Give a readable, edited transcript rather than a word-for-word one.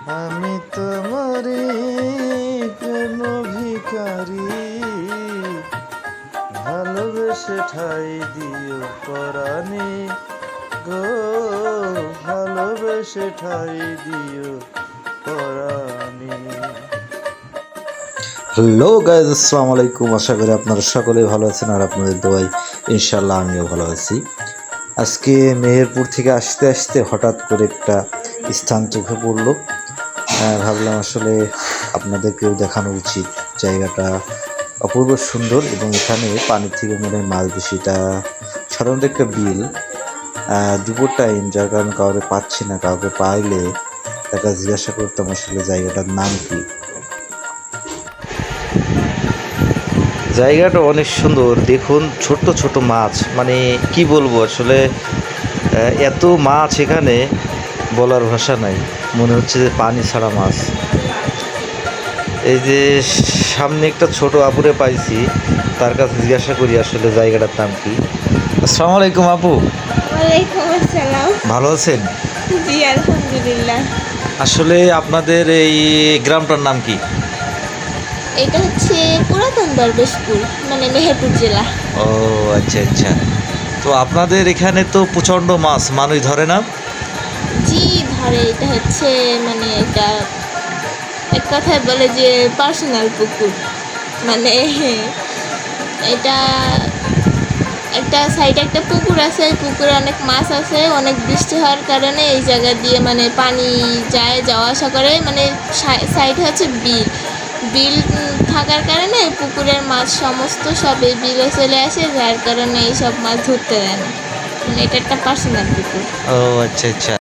আমি তোমারি প্রেম ভিখারি, ভালোবেসে ঠাই দিও পরাণে গো, ভালোবেসে ঠাই দিও পরাণে। হ্যালো গাইজ, আসসালামু আলাইকুম। আশা করি আপনারা সকলেই ভালো আছেন আর আপনাদের দোয়ায় ইনশাল্লাহ আমিও ভালো আছি। আজকে মেহেরপুর থেকে আসতে আসতে হঠাৎ করে একটা স্থান চোখে পড়লো। ভাবলাম আসলে আপনাদেরকেও দেখানো উচিত। জায়গাটা অপূর্ব সুন্দর এবং এখানে পানি থেকে মনে হয় মাছ বেশি। এটা সাধারণত একটা বিল, দুপুর টাইম, যার কারণে কাউকে পাচ্ছি না। কাউকে পাইলে তাকে জিজ্ঞাসা করতাম আসলে জায়গাটার নাম কি। জায়গাটা অনেক সুন্দর, দেখুন ছোট ছোট মাছ, মানে কি বলবো আসলে, এত মাছ এখানে বলার ভাষা নাই। মনে হচ্ছে যে পানি ছাড়া মাছ। এই যে সামনে একটা ছোট আপুরে পাইছি, তার কাছে জিজ্ঞাসা করি আসলে জায়গাটার নাম কি। আসসালামু আলাইকুম আপু। ওয়ালাইকুম আসসালাম। ভালো আছেন? জি আলহামদুলিল্লাহ। আসলে আপনাদের এই গ্রামটার নাম কি? এটা হচ্ছে পুরাতন দরবেশপুর, মানে মেহেরপুর জেলা। ও আচ্ছা আচ্ছা। তো আপনাদের এখানে তো প্রচণ্ড মাছ, মানুষ ধরে না? জি ধরে, এটা হচ্ছে মানে এটা এক কথায় বলে যে পার্সোনাল পুকুর। মানে এটা একটা সাইডে একটা পুকুর আছে, এই পুকুরে অনেক মাছ আছে। অনেক বৃষ্টি হওয়ার কারণে এই জায়গা দিয়ে মানে পানি যাওয়া আসা করে। মানে সাইডে হচ্ছে বিল, বিল থাকার কারণে এই পুকুরের মাছ সমস্ত সব এই বিলে চলে আসে, যার কারণে এইসব মাছ ধরতে দেয় না। মানে এটা একটা পার্সোনাল পুকুর। ও আচ্ছা আচ্ছা।